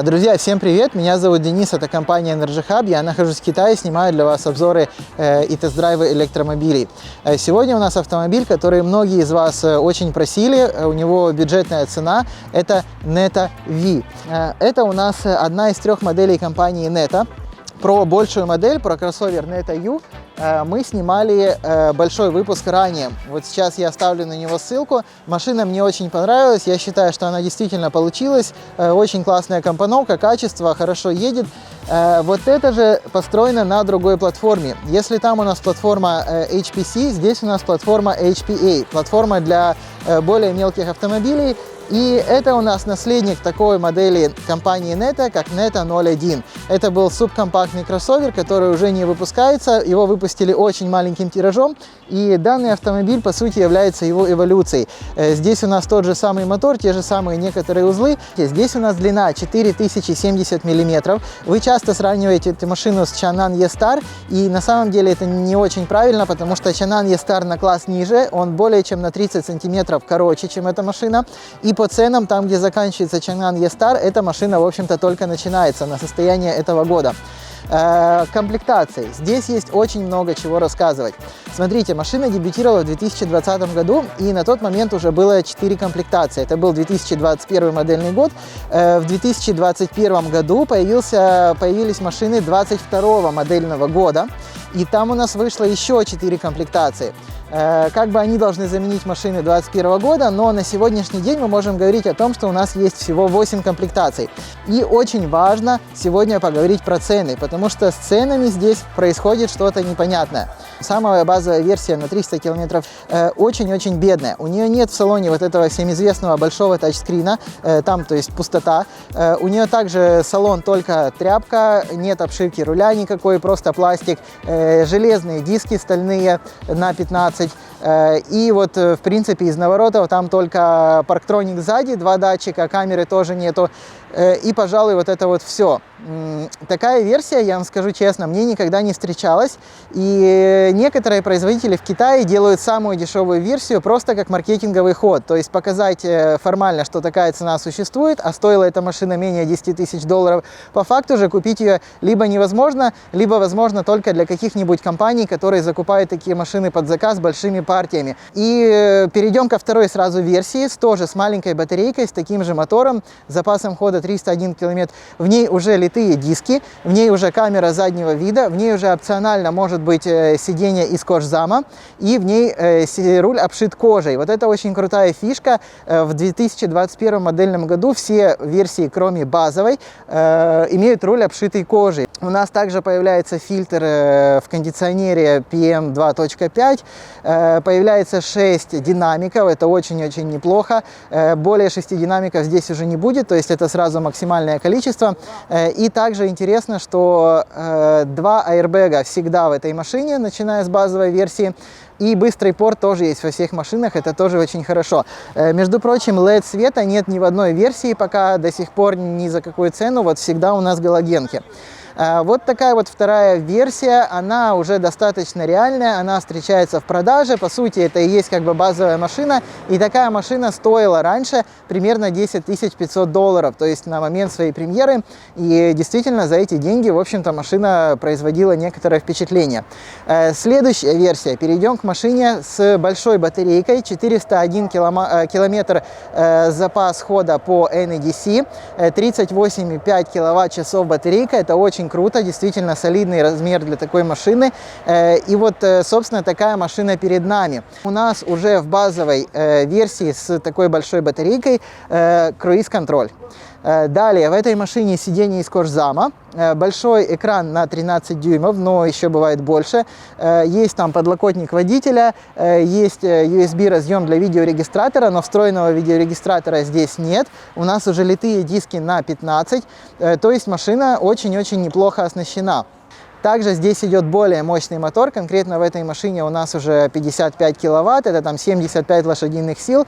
Друзья, всем привет! Меня зовут Денис, это компания Energy Hub. Я нахожусь в Китае, снимаю для вас обзоры и тест-драйвы электромобилей. Сегодня у нас автомобиль, который многие из вас очень просили. У него бюджетная цена. Это Neta V. Это у нас одна из трех моделей компании Neta. Про большую модель, про кроссовер Neta U, мы снимали большой выпуск ранее. Вот сейчас я оставлю на него ссылку. Машина мне очень понравилась. Я считаю, что она действительно получилась. Очень классная компоновка, качество, хорошо едет. Вот это же построено на другой платформе. Если там у нас платформа HPC, здесь у нас платформа HPA. Платформа для более мелких автомобилей. И это у нас наследник такой модели компании Neta, как Neta 01. Это был субкомпактный кроссовер, который уже не выпускается. Его выпустили очень маленьким тиражом. И данный автомобиль, по сути, является его эволюцией. Здесь у нас тот же самый мотор, те же самые некоторые узлы. Здесь у нас длина 4070 мм. Вы часто сравниваете эту машину с Changan E-Star. И на самом деле это не очень правильно, потому что Changan E-Star на класс ниже. Он более чем на 30 сантиметров короче, чем эта машина. И по ценам, там, где заканчивается Changan E-Star, эта машина, в общем-то, только начинается на состояние этого года. Комплектации. Здесь есть очень много чего рассказывать. Смотрите, машина дебютировала в 2020 году, и на тот момент уже было 4 комплектации. Это был 2021 модельный год. В 2021 году появились машины 22 модельного года, и там у нас вышло еще 4 комплектации. Как бы они должны заменить машины 2021 года, но на сегодняшний день мы можем говорить о том, что у нас есть всего 8 комплектаций. И очень важно сегодня поговорить про цены, потому что с ценами здесь происходит что-то непонятное. Самая базовая версия на 300 километров очень-очень бедная. У нее нет в салоне вот этого всем известного большого тачскрина, там, то есть пустота. У нее также салон только тряпка, нет обшивки руля никакой, просто пластик, железные диски стальные на 15. И вот, в принципе, из наворотов там только парктроник сзади, 2 датчика, камеры тоже нету. И, пожалуй, вот это вот все. Такая версия, я вам скажу честно, мне никогда не встречалась. И некоторые производители в Китае делают самую дешевую версию просто как маркетинговый ход. То есть показать формально, что такая цена существует, а стоила эта машина менее 10 тысяч долларов. По факту же купить ее либо невозможно, либо возможно только для каких-нибудь компаний, которые закупают такие машины под заказ большими партиями. И перейдем ко второй сразу версии, тоже с маленькой батарейкой, с таким же мотором, запасом хода 301 км. В ней уже литые диски, в ней уже камера заднего вида, в ней уже опционально может быть сиденье из кожзама, и в ней руль обшит кожей. Вот это очень крутая фишка. В 2021 модельном году все версии, кроме базовой, имеют руль обшитый кожей. У нас также появляется фильтр в кондиционере PM 2.5, появляется 6 динамиков, это очень-очень неплохо. Более 6 динамиков здесь уже не будет, то есть это сразу максимальное количество. И также интересно, что 2 аэрбэга всегда в этой машине, начиная с базовой версии. И быстрый порт тоже есть во всех машинах, это тоже очень хорошо. Между прочим, LED света нет ни в одной версии, пока до сих пор ни за какую цену, вот всегда у нас галогенки. Вот такая вот вторая версия, она уже достаточно реальная, она встречается в продаже, по сути это и есть как бы базовая машина, и такая машина стоила раньше примерно 10 500 долларов, то есть на момент своей премьеры, и действительно за эти деньги, в общем-то, машина производила некоторое впечатление. Следующая версия, перейдем к машине с большой батарейкой, 401 километр запас хода по NEDC, 38,5 киловатт-часов батарейка, это очень круто, действительно солидный размер для такой машины. И вот, собственно, такая машина перед нами. У нас уже в базовой версии с такой большой батарейкой круиз-контроль. Далее, в этой машине сиденье из кожзама, большой экран на 13 дюймов, но еще бывает больше. Есть там подлокотник водителя, есть USB-разъем для видеорегистратора, но встроенного видеорегистратора здесь нет. У нас уже литые диски на 15, то есть машина очень-очень неплохо оснащена. Также здесь идет более мощный мотор, конкретно в этой машине у нас уже 55 киловатт, это там 75 лошадиных сил,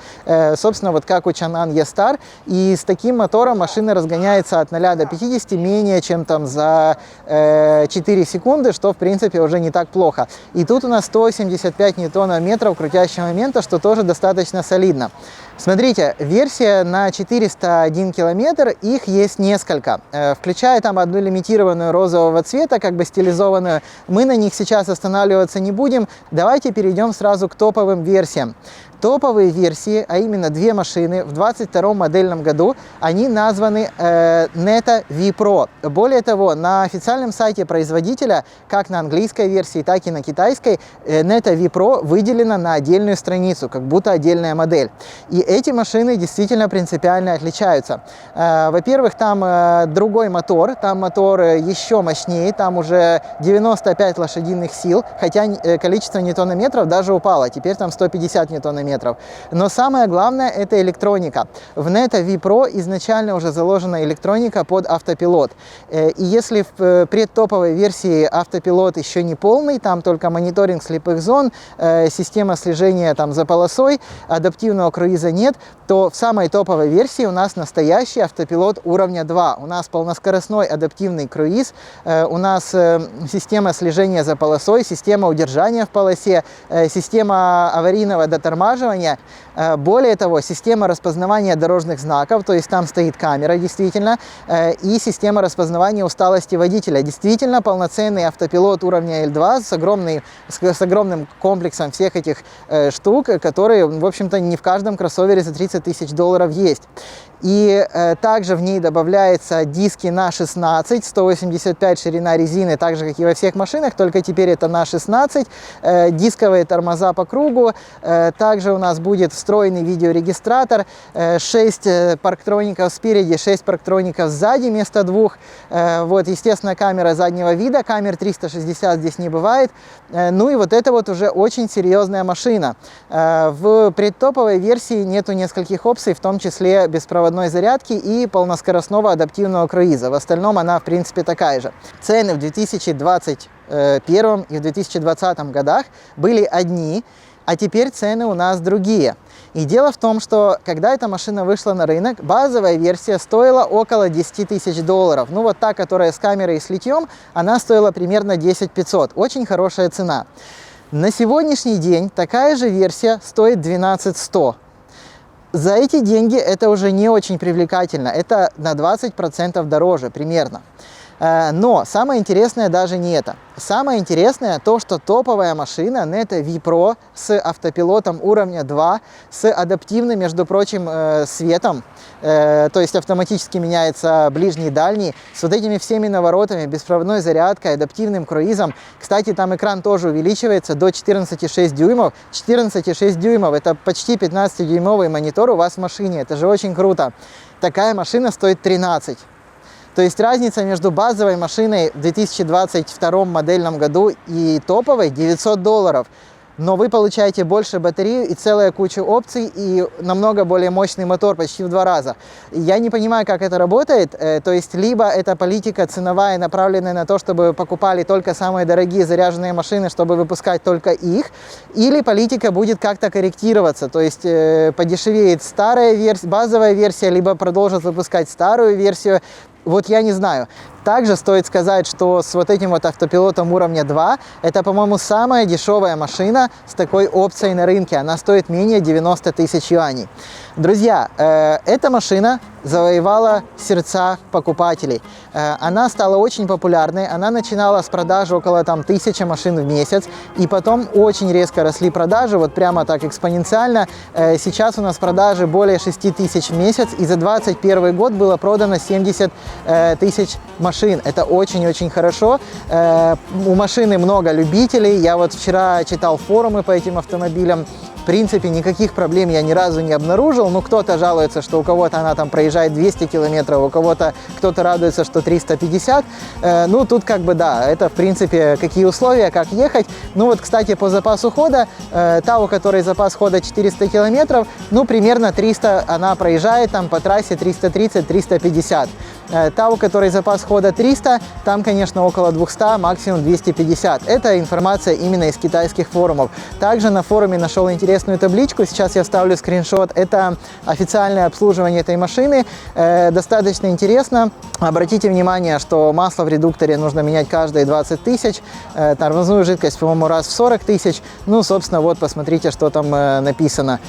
собственно, вот как у Changan E-Star. И с таким мотором машина разгоняется от 0 до 50 менее чем там за 4 секунды, что в принципе уже не так плохо. И тут у нас 175 ньютон-метров крутящего момента, что тоже достаточно солидно. Смотрите, версия на 401 километр, их есть несколько, включая там одну лимитированную розового цвета, как бы стилизованную. Мы на них сейчас останавливаться не будем. Давайте перейдем сразу к топовым версиям. Топовые версии, а именно две машины в 2022 модельном году, они названы Neta V Pro. Более того, на официальном сайте производителя, как на английской версии, так и на китайской, Neta V Pro выделена на отдельную страницу, как будто отдельная модель. И эти машины действительно принципиально отличаются. Во-первых, там другой мотор, там мотор еще мощнее, там уже 95 лошадиных сил, хотя количество ньютонометров даже упало, теперь там 150 ньютонометров. Но самое главное — это электроника. В Neta V Pro изначально уже заложена электроника под автопилот. И если в предтоповой версии автопилот еще не полный, там только мониторинг слепых зон, система слежения там за полосой, адаптивного круиза нет, то в самой топовой версии у нас настоящий автопилот уровня 2. У нас полноскоростной адаптивный круиз, у нас система слежения за полосой, система удержания в полосе, система аварийного дотормаживания. Более того, система распознавания дорожных знаков, то есть там стоит камера действительно, и система распознавания усталости водителя. Действительно полноценный автопилот уровня L2 с огромным комплексом всех этих штук, которые, в общем-то, не в каждом кроссовере за 30 тысяч долларов есть. И также в ней добавляются диски на 16, 185 ширина резины, так же, как и во всех машинах, только теперь это на 16, дисковые тормоза по кругу, также у нас будет встроенный видеорегистратор, 6 парктроников спереди, 6 парктроников сзади вместо двух, вот, естественно, камера заднего вида, камер 360 здесь не бывает, ну и вот это вот уже очень серьезная машина. В предтоповой версии нету нескольких опций, в том числе беспроводной зарядки и полноскоростного адаптивного круиза. В остальном она, в принципе, такая же. Цены в 2021 и в 2020 годах были одни, а теперь цены у нас другие. И дело в том, что когда эта машина вышла на рынок, базовая версия стоила около 10 тысяч долларов. Ну вот та, которая с камерой и с литьем, она стоила примерно 10 500. Очень хорошая цена. На сегодняшний день такая же версия стоит 12 100. За эти деньги это уже не очень привлекательно, это на 20% дороже примерно. Но самое интересное даже не это. Самое интересное то, что топовая машина Neta V Pro с автопилотом уровня 2, с адаптивным, между прочим, светом, то есть автоматически меняется ближний и дальний, с вот этими всеми наворотами, беспроводной зарядкой, адаптивным круизом. Кстати, там экран тоже увеличивается до 14,6 дюймов. 14,6 дюймов — это почти 15-дюймовый монитор у вас в машине. Это же очень круто. Такая машина стоит 13. То есть разница между базовой машиной в 2022 модельном году и топовой 900 долларов. Но вы получаете больше батарею и целая куча опций, и намного более мощный мотор, почти в 2 раза. Я не понимаю, как это работает. То есть либо это политика ценовая, направленная на то, чтобы покупали только самые дорогие заряженные машины, чтобы выпускать только их, или политика будет как-то корректироваться. То есть подешевеет старая версия, базовая версия, либо продолжат выпускать старую версию. Вот я не знаю. Также стоит сказать, что с вот этим вот автопилотом уровня 2, это, по-моему, самая дешевая машина с такой опцией на рынке. Она стоит менее 90 тысяч юаней. Друзья, эта машина завоевала сердца покупателей. Она стала очень популярной. Она начинала с продажи около там 1000 машин в месяц. И потом очень резко росли продажи, вот прямо так экспоненциально. Сейчас у нас продажи более 6 тысяч в месяц. И за 2021 год было продано 70 тысяч машин. Это очень-очень хорошо. У машины много любителей. Я вот вчера читал форумы по этим автомобилям. В принципе, никаких проблем я ни разу не обнаружил. Ну, кто-то жалуется, что у кого-то она там проезжает 200 километров, у кого-то кто-то радуется, что 350. Ну, тут как бы да, это в принципе какие условия, как ехать. Ну вот, кстати, по запасу хода, та, у которой запас хода 400 километров, ну, примерно 300 она проезжает там по трассе 330-350. Та, у которой запас хода 300, там, конечно, около 200, максимум 250. Это информация именно из китайских форумов. Также на форуме нашел интересную табличку, сейчас я вставлю скриншот. Это официальное обслуживание этой машины. Достаточно интересно. Обратите внимание, что масло в редукторе нужно менять каждые 20 тысяч, тормозную жидкость, по-моему, раз в 40 тысяч. Ну, собственно, вот посмотрите, что там написано.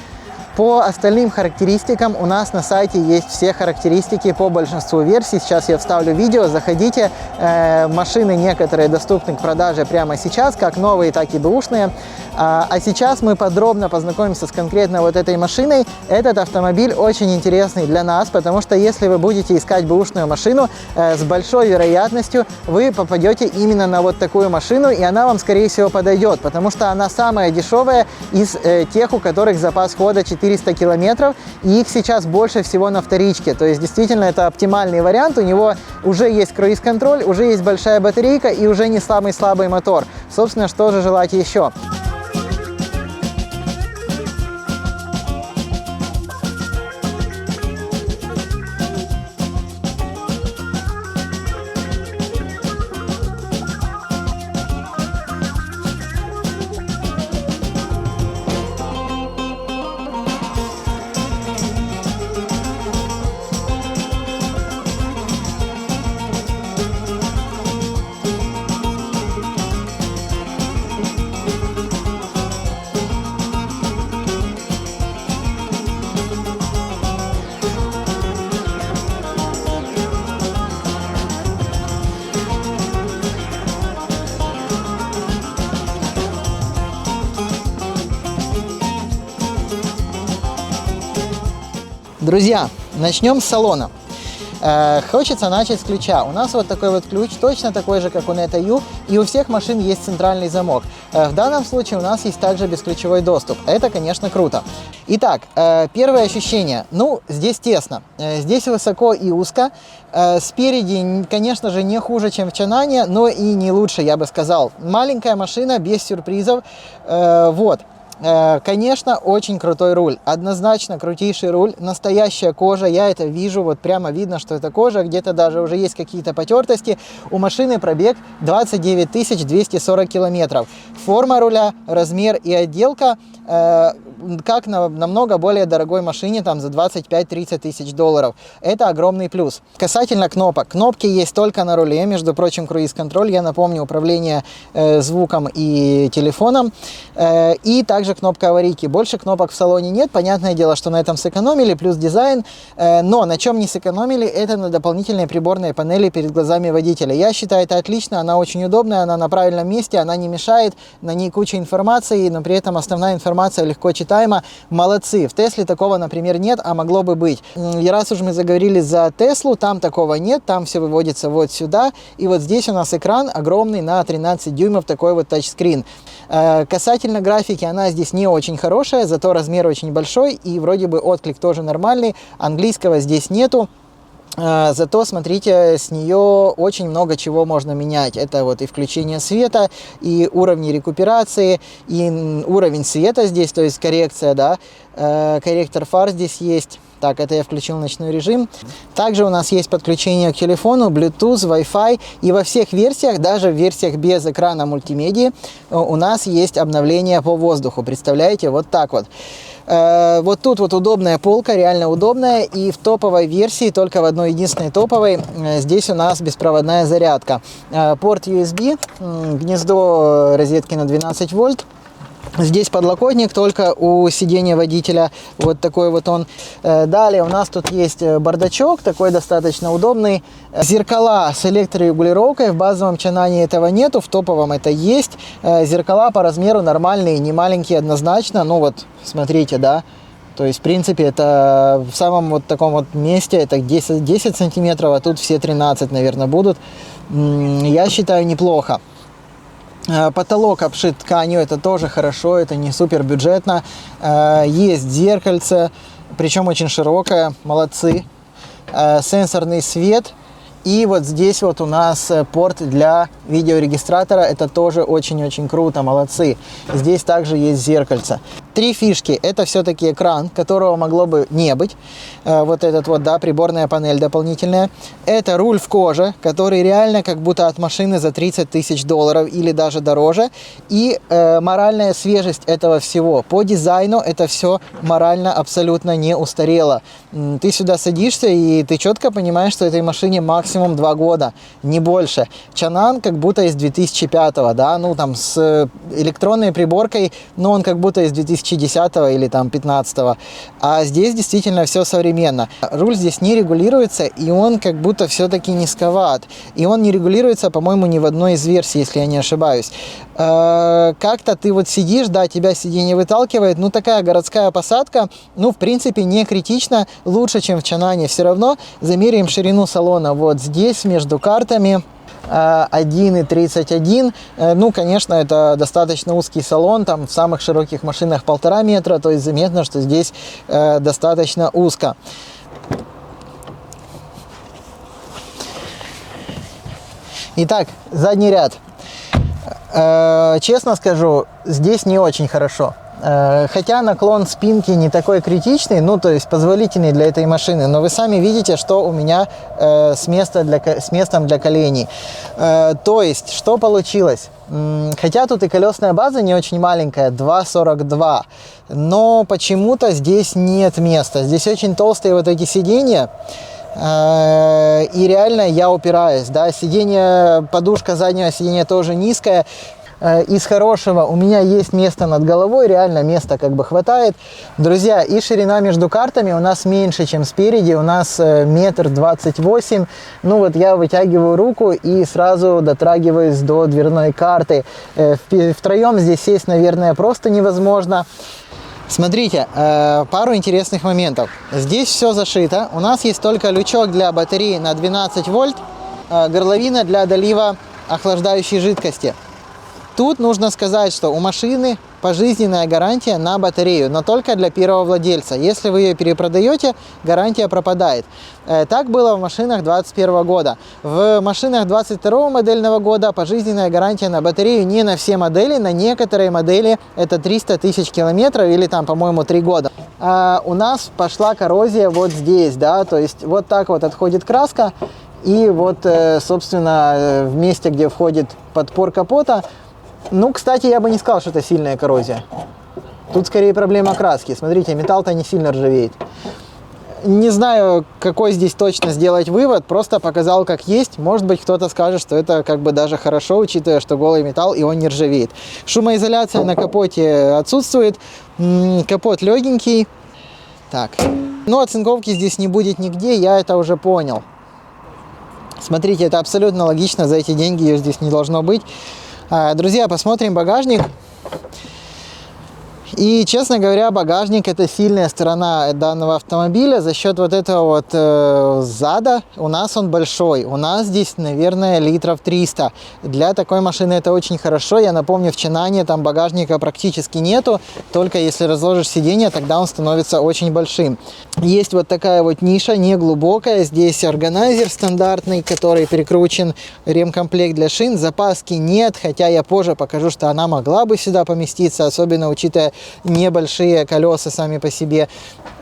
По остальным характеристикам у нас на сайте есть все характеристики по большинству версий. Сейчас я вставлю видео, заходите. Машины некоторые доступны к продаже прямо сейчас, как новые, так и бэушные. А сейчас мы подробно познакомимся с конкретно вот этой машиной. Этот автомобиль очень интересный для нас, потому что если вы будете искать бэушную машину, с большой вероятностью вы попадете именно на вот такую машину, и она вам, скорее всего, подойдет, потому что она самая дешевая из тех, у которых запас хода 400 километров, и их сейчас больше всего на вторичке. То есть, действительно, это оптимальный вариант. У него уже есть круиз-контроль, уже есть большая батарейка и уже не самый слабый мотор. Собственно, что же желать еще? Друзья, начнем с салона. Хочется начать с ключа. У нас вот такой вот ключ, точно такой же, как у Neta U, и у всех машин есть центральный замок. В данном случае у нас есть также бесключевой доступ. Это, конечно, круто. Итак, первое ощущение. Ну, здесь тесно. Здесь высоко и узко. Спереди, конечно же, не хуже, чем в Чанане, но и не лучше, я бы сказал. Маленькая машина, без сюрпризов. Вот. Конечно, очень крутой руль, однозначно крутейший руль, настоящая кожа, я это вижу, вот прямо видно, что это кожа, где-то даже уже есть какие-то потертости. У машины пробег 29 240 километров. Форма руля, размер и отделка как на намного более дорогой машине, там за 25-30 тысяч долларов. Это огромный плюс. Касательно кнопок. Кнопки есть только на руле, между прочим, круиз-контроль, я напомню, управление звуком и телефоном, и также кнопка аварийки. Больше кнопок в салоне нет, понятное дело, что на этом сэкономили, плюс дизайн, но на чем не сэкономили, это на дополнительной приборной панели перед глазами водителя. Я считаю, это отлично, она очень удобная, она на правильном месте, она не мешает, на ней куча информации, но при этом основная информация легко читаема. Молодцы. В Тесле такого, например, нет, а могло бы быть. И раз уж мы заговорили за Теслу, там такого нет, там все выводится вот сюда, и вот здесь у нас экран огромный на 13 дюймов, такой вот тачскрин. Касательно графики, она здесь не очень хорошая, зато размер очень большой, и вроде бы отклик тоже нормальный, английского здесь нету. Зато, смотрите, с нее очень много чего можно менять. Это вот и включение света, и уровни рекуперации, и уровень света здесь, то есть коррекция, да. Корректор фар здесь есть. Так, это я включил ночной режим. Также у нас есть подключение к телефону, Bluetooth, Wi-Fi. И во всех версиях, даже в версиях без экрана мультимедии, у нас есть обновление по воздуху. Представляете, вот так вот. Вот тут вот удобная полка, реально удобная. И в топовой версии, только в одной единственной топовой, здесь у нас беспроводная зарядка. Порт USB, гнездо розетки на 12 вольт. Здесь подлокотник только у сидения водителя, вот такой вот он. Далее у нас тут есть бардачок, такой достаточно удобный. Зеркала с электрорегулировкой, в базовом Чанане этого нету, в топовом это есть. Зеркала по размеру нормальные, не маленькие однозначно, ну вот, смотрите, да. То есть, в принципе, это в самом вот таком вот месте, это 10 сантиметров, а тут все 13, наверное, будут. Я считаю, неплохо. Потолок обшит тканью, это тоже хорошо, это не супер бюджетно. Есть зеркальце, причем очень широкое, молодцы. Сенсорный свет. И вот здесь вот у нас порт для видеорегистратора, это тоже очень-очень круто, молодцы. Здесь также есть зеркальце. Три фишки, это все-таки экран, которого могло бы не быть. Вот этот вот, да, приборная панель дополнительная. Это руль в коже, который реально как будто от машины за 30 тысяч долларов или даже дороже. И моральная свежесть этого всего. По дизайну это все морально абсолютно не устарело. Ты сюда садишься и ты четко понимаешь, что этой машине максимум максимум 2 года, не больше. Чанан как будто из 2005, да, ну там с электронной приборкой, но он как будто из 2010 или там 15. А здесь действительно все современно. Руль здесь не регулируется, и он как будто все-таки низковат. И он не регулируется, по-моему, ни в одной из версий, если я не ошибаюсь. Как-то ты вот сидишь, да, тебя сиденье выталкивает, ну такая городская посадка, ну в принципе не критично, лучше, чем в Чанане. Все равно замеряем ширину салона вот здесь между картами. 1,31. Ну, конечно, это достаточно узкий салон, там в самых широких машинах 1,5 метра, то есть заметно, что здесь достаточно узко. Итак, задний ряд. Честно скажу, здесь не очень хорошо. Хотя наклон спинки не такой критичный, ну то есть позволительный для этой машины, но вы сами видите, что у меня с местом для коленей. То есть, что получилось? Хотя тут и колесная база не очень маленькая, 2,42, но почему-то здесь нет места. Здесь очень толстые вот эти сиденья. И реально я упираюсь, да, сиденье, подушка заднего сиденья тоже низкая. Из хорошего у меня есть место над головой, реально места как бы хватает. Друзья, и ширина между картами у нас меньше, чем спереди, у нас 1,28 м. Ну вот я вытягиваю руку и сразу дотрагиваюсь до дверной карты. Втроем здесь сесть, наверное, просто невозможно. Смотрите, пару интересных моментов. Здесь все зашито. У нас есть только лючок для батареи на 12 вольт, горловина для долива охлаждающей жидкости. Тут нужно сказать, что у машины пожизненная гарантия на батарею, но только для первого владельца. Если вы ее перепродаете, гарантия пропадает. Так было в машинах 2021 года. В машинах 2022 модельного года пожизненная гарантия на батарею не на все модели, на некоторые модели это 300 тысяч километров или там, по-моему, 3 года. А у нас пошла коррозия вот здесь, да, то есть вот так вот отходит краска, и вот, собственно, в месте, где входит подпор капота. Ну, кстати, я бы не сказал, что это сильная коррозия. Тут скорее проблема краски. Смотрите, металл-то не сильно ржавеет. Не знаю, какой здесь точно сделать вывод, просто показал как есть. Может быть, кто-то скажет, что это как бы даже хорошо, учитывая, что голый металл и он не ржавеет. Шумоизоляция на капоте отсутствует. Капот легенький. Так. Но оцинковки здесь не будет нигде, я это уже понял. Смотрите, это абсолютно логично, за эти деньги ее здесь не должно быть. Друзья, посмотрим багажник. И, честно говоря, багажник — это сильная сторона данного автомобиля. За счет вот этого вот зада у нас он большой. У нас здесь, наверное, литров 300. Для такой машины это очень хорошо. Я напомню, в Чанане там багажника практически нету. Только если разложишь сиденье, тогда он становится очень большим. Есть вот такая вот ниша, не глубокая. Здесь органайзер стандартный, который прикручен, ремкомплект для шин. Запаски нет, хотя я позже покажу, что она могла бы сюда поместиться, особенно учитывая небольшие колеса сами по себе.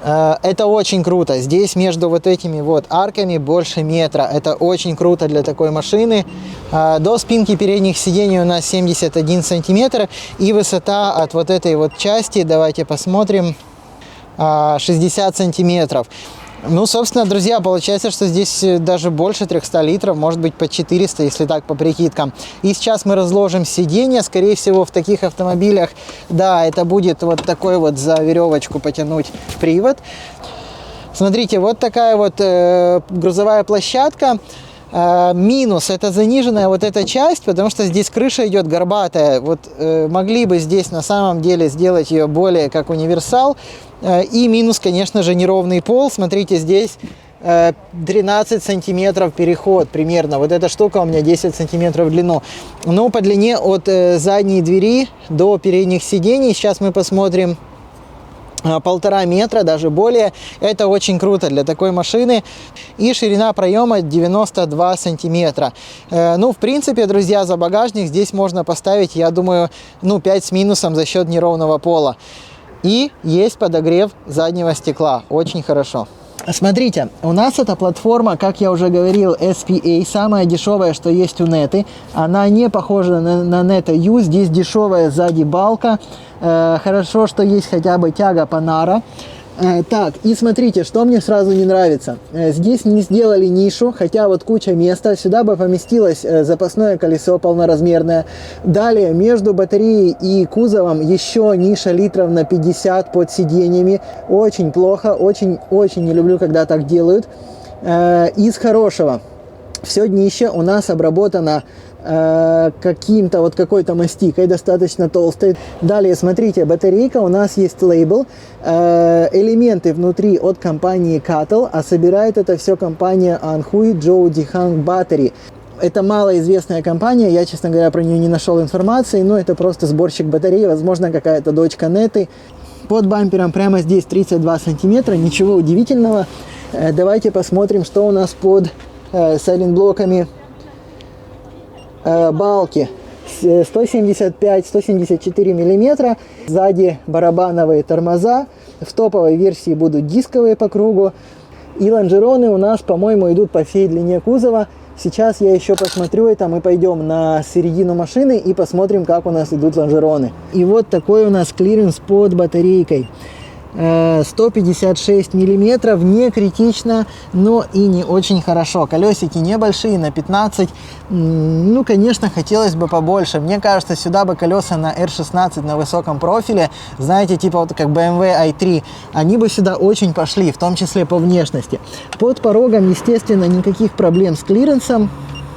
Это очень круто. Здесь между вот этими вот арками больше метра. Это очень круто для такой машины. До спинки передних сидений у нас 71 сантиметр. И высота от вот этой вот части, давайте посмотрим, 60 сантиметров. Ну, собственно, друзья, получается, что здесь даже больше 300 литров, может быть, по 400, если так, по прикидкам. И сейчас мы разложим сиденье, скорее всего, в таких автомобилях, да, это будет вот такой вот за веревочку потянуть привод. Смотрите, вот такая вот грузовая площадка. Минус — это заниженная вот эта часть, потому что здесь крыша идет горбатая. Вот могли бы здесь на самом деле сделать ее более как универсал. И минус, конечно же, неровный пол. Смотрите, здесь 13 сантиметров переход примерно. Вот эта штука у меня 10 сантиметров в длину. Но по длине от задней двери до передних сидений, сейчас мы посмотрим, 1,5 метра, даже более. Это очень круто для такой машины. И ширина проема 92 сантиметра. Ну, в принципе, друзья, за багажник здесь можно поставить, я думаю, ну, 5 с минусом за счет неровного пола. И есть подогрев заднего стекла. Очень хорошо. Смотрите, у нас эта платформа, как я уже говорил, SPA, самая дешевая, что есть у Netty. Она не похожа на Netto U, здесь дешевая сзади балка. Хорошо, что есть хотя бы тяга Panara. Так, и смотрите, что мне сразу не нравится. Здесь не сделали нишу, хотя вот куча места. Сюда бы поместилось запасное колесо полноразмерное. Далее, между батареей и кузовом еще ниша литров на 50 под сиденьями. Очень плохо, очень не люблю, когда так делают. Из хорошего. Все днище у нас обработано каким-то вот какой-то мастикой достаточно толстой. Далее, смотрите, батарейка, у нас есть лейбл, элементы внутри от компании Cattle, а собирает это все компания Anhui Zhou Dihang Battery. Это малоизвестная компания, я, честно говоря, про нее не нашел информации, но это просто сборщик батарей, возможно, какая-то дочка Неты. Под бампером прямо здесь 32 сантиметра, ничего удивительного. Давайте посмотрим, что у нас под сайлентблоками. Балки 175-174 миллиметра, сзади барабановые тормоза, в топовой версии будут дисковые по кругу, и лонжероны у нас, по-моему, идут по всей длине кузова. Сейчас я еще посмотрю это, мы пойдем на середину машины и посмотрим, как у нас идут лонжероны. И вот такой у нас клиренс под батарейкой. 156 миллиметров, не критично, но и не очень хорошо. Колесики небольшие, на 15. Ну, конечно, хотелось бы побольше. Мне кажется, сюда бы колеса на R16 на высоком профиле, знаете, типа вот как BMW i3, они бы сюда очень пошли, в том числе по внешности. Под порогом, естественно, никаких проблем с клиренсом.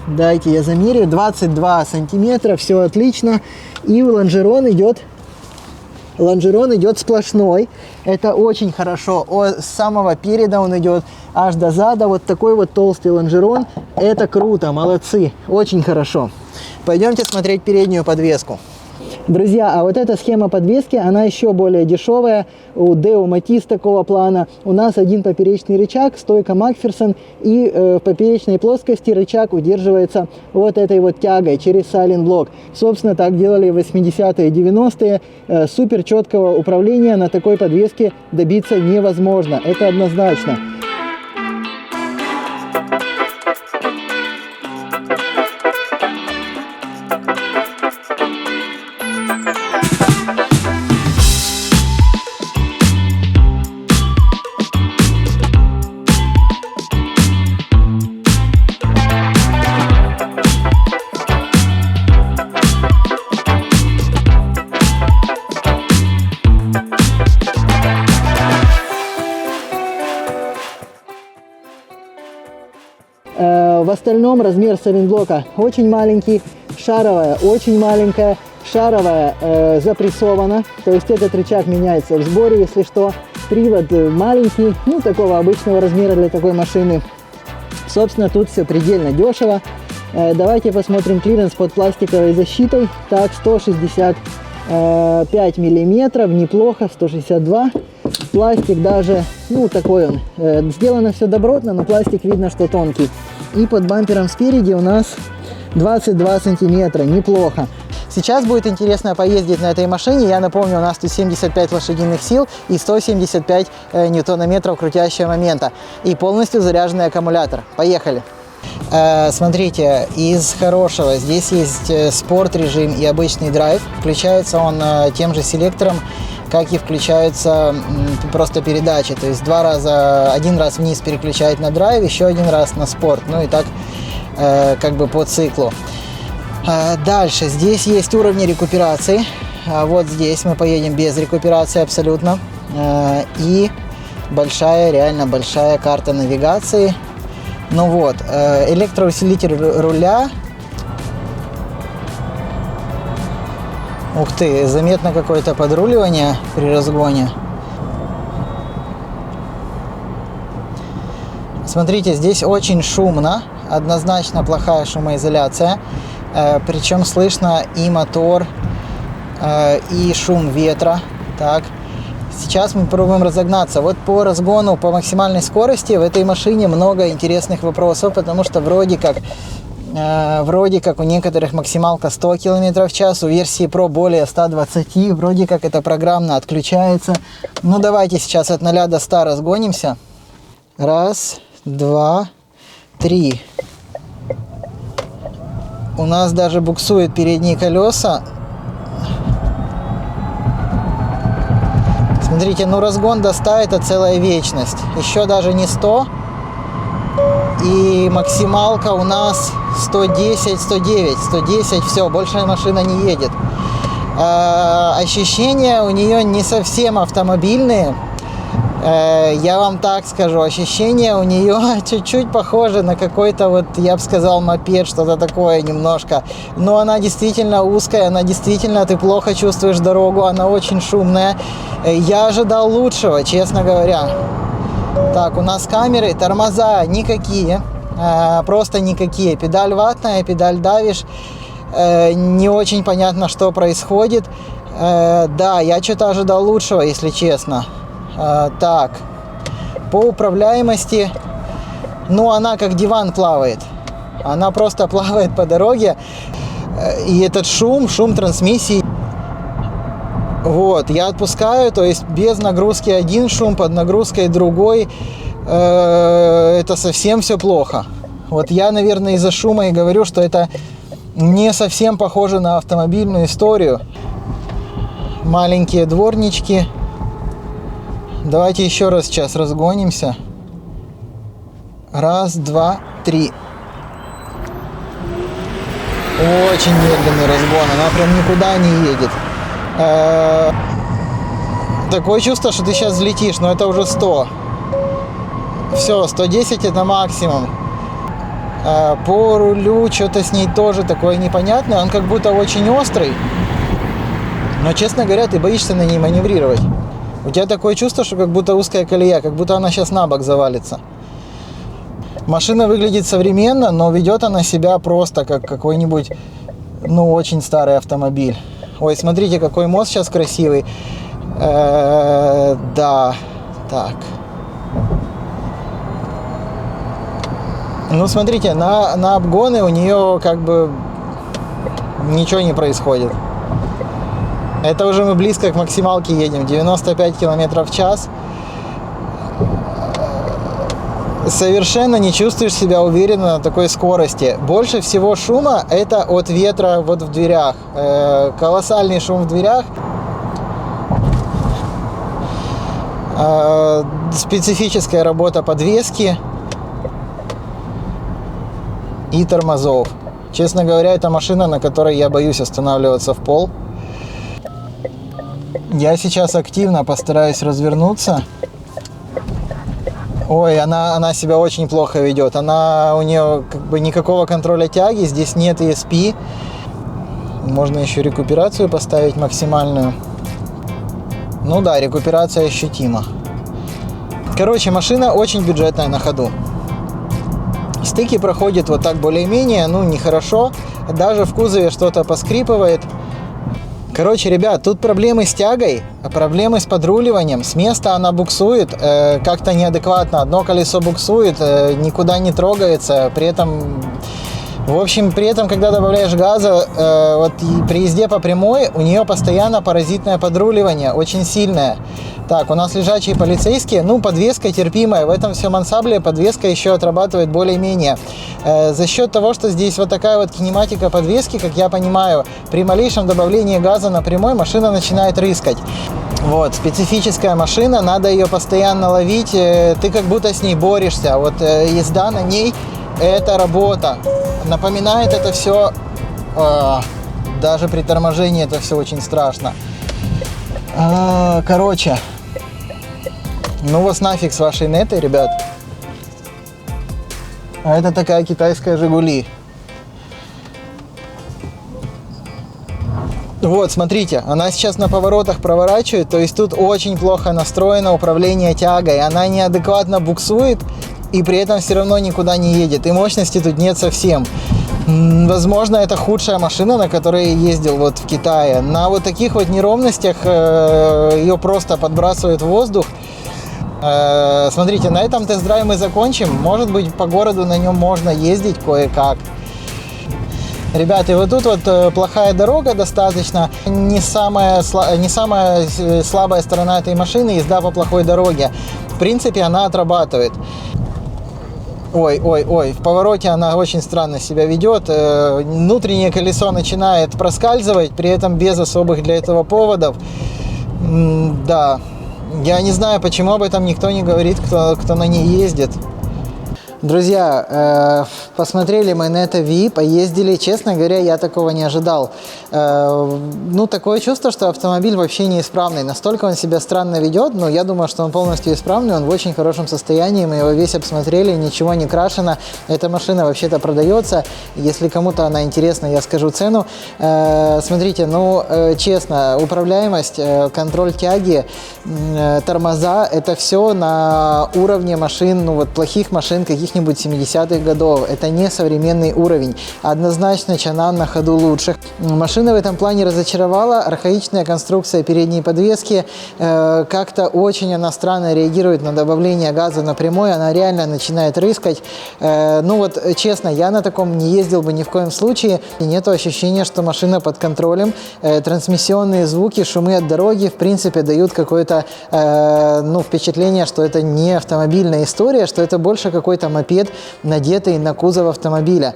Дайте я замерю. 22 сантиметра, все отлично. И лонжерон идет сплошной, это очень хорошо, с самого переда он идет аж до зада, вот такой вот толстый лонжерон, это круто, молодцы, очень хорошо. Пойдемте смотреть переднюю подвеску. Друзья, а вот эта схема подвески, она еще более дешевая, у Deo Matiz такого плана. У нас один поперечный рычаг, стойка Макферсон, и в поперечной плоскости рычаг удерживается вот этой вот тягой через сайлентблок. Собственно, так делали в 80-е и 90-е. Супер четкого управления на такой подвеске добиться невозможно, это однозначно. В остальном размер сайлентблока очень маленький, шаровая очень маленькая, шаровая запрессована, то есть этот рычаг меняется в сборе, если что. Привод маленький, ну такого обычного размера для такой машины. Собственно, тут все предельно дешево. Давайте посмотрим клиренс под пластиковой защитой. Так, 165 миллиметров, неплохо, 162. Пластик даже, ну такой он, сделано все добротно, но пластик видно, что тонкий. И под бампером спереди у нас 22 сантиметра, неплохо. Сейчас будет интересно поездить на этой машине. Я напомню, у нас тут 75 лошадиных сил и 175 ньютонометров крутящего момента. И полностью заряженный аккумулятор. Поехали! Смотрите, из хорошего здесь есть спорт режим и обычный драйв. Включается он тем же селектором, как и включаются просто передачи. То есть один раз вниз переключает на драйв, еще один раз на спорт. Ну и так как бы по циклу. Дальше здесь есть уровни рекуперации. Вот здесь мы поедем без рекуперации абсолютно. И большая, реально большая карта навигации. Ну вот, электроусилитель руля. Ух ты, заметно какое-то подруливание при разгоне. Смотрите, здесь очень шумно, однозначно плохая шумоизоляция. Причем слышно и мотор, и шум ветра. Так, сейчас мы попробуем разогнаться. Вот по разгону, по максимальной скорости в этой машине много интересных вопросов, потому что вроде как у некоторых максималка 100 км в час, у версии Pro более 120, вроде как это программно отключается. Ну давайте сейчас от 0 до 100 разгонимся. Раз, два, три. У нас даже буксуют передние колеса. Смотрите, ну разгон до 100 это целая вечность. Еще даже не 100. И максималка у нас 110, 109, 110, все, больше машина не едет. Ощущения у нее не совсем автомобильные. Я вам так скажу, ощущения у нее чуть-чуть похожи на какой-то, вот, я бы сказал, мопед, что-то такое немножко. Но она действительно узкая, она действительно, ты плохо чувствуешь дорогу, она очень шумная. Я ожидал лучшего, честно говоря. Так, у нас камеры, тормоза никакие, просто никакие. Педаль ватная, педаль давишь, не очень понятно, что происходит. Да, я что-то ожидал лучшего, если честно. Так, по управляемости, ну она как диван плавает, она просто плавает по дороге, и этот шум трансмиссии, вот, я отпускаю, то есть без нагрузки один шум, под нагрузкой другой, это совсем все плохо. Вот я, наверное, из-за шума и говорю, что это не совсем похоже на автомобильную историю. Маленькие дворнички. Давайте еще раз сейчас разгонимся. Раз, два, три. Очень медленный разгон. Она прям никуда не едет. Такое чувство, что ты сейчас взлетишь, но это уже 100. Все, 110 это максимум. По рулю что-то с ней тоже такое непонятное. Он как будто очень острый. Но, честно говоря, ты боишься на ней маневрировать. У тебя такое чувство, что как будто узкая колея, как будто она сейчас на бок завалится. Машина выглядит современно, но ведет она себя просто как какой-нибудь, ну, очень старый автомобиль. Ой, смотрите, какой мост сейчас красивый. Да, так. Ну, смотрите, на обгоны у нее как бы ничего не происходит. Это уже мы близко к максималке едем, 95 км в час. Совершенно не чувствуешь себя уверенно на такой скорости. Больше всего шума это от ветра вот в дверях. Колоссальный шум в дверях. Специфическая работа подвески и тормозов. Честно говоря, это машина, на которой я боюсь останавливаться в пол. Я сейчас активно постараюсь развернуться. Ой, она себя очень плохо ведет. У нее как бы никакого контроля тяги, здесь нет ESP. Можно еще рекуперацию поставить максимальную. Ну да, рекуперация ощутима. Короче, машина очень бюджетная на ходу. Стыки проходят вот так более-менее, ну нехорошо. Даже в кузове что-то поскрипывает. Короче, ребят, тут проблемы с тягой, проблемы с подруливанием. С места она буксует как-то неадекватно. Одно колесо буксует, никуда не трогается. При этом, когда добавляешь газа, вот при езде по прямой у нее постоянно паразитное подруливание, очень сильное. Так, у нас лежачие полицейские, ну, подвеска терпимая. В этом всем ансамбле подвеска еще отрабатывает более-менее. За счет того, что здесь вот такая вот кинематика подвески, как я понимаю, при малейшем добавлении газа на прямой машина начинает рыскать. Вот, специфическая машина, надо ее постоянно ловить, ты как будто с ней борешься. Вот езда на ней – это работа. Напоминает это все, даже при торможении это все очень страшно. Короче, ну вас нафиг с вашей нетой, ребят. А это такая китайская «Жигули». Вот, смотрите, она сейчас на поворотах проворачивает, то есть тут очень плохо настроено управление тягой. Она неадекватно буксует и при этом все равно никуда не едет. И мощности тут нет совсем. Возможно, это худшая машина, на которой я ездил вот в Китае. На вот таких вот неровностях ее просто подбрасывает в воздух. Смотрите, на этом тест-драйв мы закончим. Может быть, по городу на нем можно ездить кое-как. Ребята, и вот тут вот плохая дорога достаточно. Не самая слабая сторона этой машины – езда по плохой дороге. В принципе, она отрабатывает. Ой, в повороте она очень странно себя ведет. Внутреннее колесо начинает проскальзывать, при этом без особых для этого поводов. Да, Я не знаю, почему об этом никто не говорит, кто на ней ездит. Друзья, посмотрели мы на это Ви, поездили. Честно говоря, я такого не ожидал. Ну, такое чувство, что автомобиль вообще неисправный. Настолько он себя странно ведет, но я думаю, что он полностью исправный, он в очень хорошем состоянии. Мы его весь обсмотрели, ничего не крашено. Эта машина вообще-то продается. Если кому-то она интересна, я скажу цену. Смотрите, ну, честно, управляемость, контроль тяги, тормоза, это все на уровне машин, ну, вот плохих машин, каких-нибудь 70-х годов. Это не современный уровень. Однозначно Чанан на ходу лучше. Машина в этом плане разочаровала. Архаичная конструкция передней подвески. Как-то очень она странно реагирует на добавление газа напрямую. Она реально начинает рыскать. Ну вот, честно, я на таком не ездил бы ни в коем случае. И нету ощущения, что машина под контролем. Трансмиссионные звуки, шумы от дороги, в принципе, дают какое-то ну, впечатление, что это не автомобильная история, что это больше какой-то мопед, надетый на кузов автомобиля.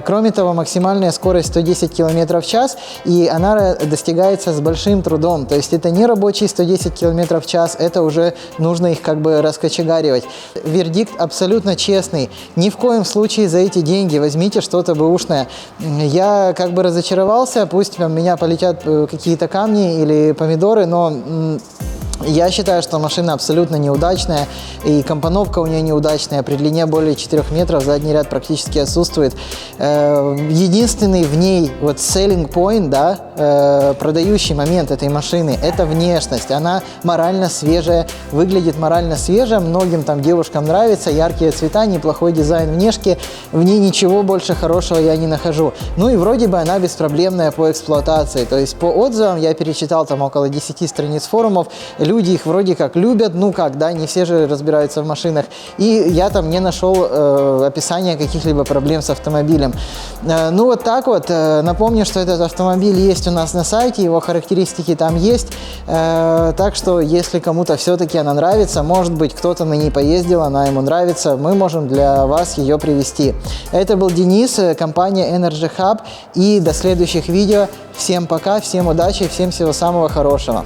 Кроме того, максимальная скорость 110 км в час, и она достигается с большим трудом. То есть это не рабочий 110 км в час, это уже нужно их как бы раскочегаривать. Вердикт абсолютно честный. Ни в коем случае за эти деньги возьмите что-то бэушное. Я как бы разочаровался, пусть у меня полетят какие-то камни или помидоры, но я считаю, что машина абсолютно неудачная, и компоновка у нее неудачная, при длине более 4 метров задний ряд практически отсутствует. Единственный в ней вот selling point, да, продающий момент этой машины, это внешность. Она морально свежая, выглядит морально свежая, многим там девушкам нравится, яркие цвета, неплохой дизайн внешки, в ней ничего больше хорошего я не нахожу. Ну и вроде бы она беспроблемная по эксплуатации, то есть по отзывам я перечитал там около 10 страниц форумов, люди их вроде как любят, ну как, да, не все же разбираются в машинах. И я там не нашел описания каких-либо проблем с автомобилем. Ну вот так вот. Напомню, что этот автомобиль есть у нас на сайте, его характеристики там есть. Так что, если кому-то все-таки она нравится, может быть, кто-то на ней поездил, она ему нравится, мы можем для вас ее привезти. Это был Денис, компания Energy Hub. И до следующих видео. Всем пока, всем удачи, всем всего самого хорошего.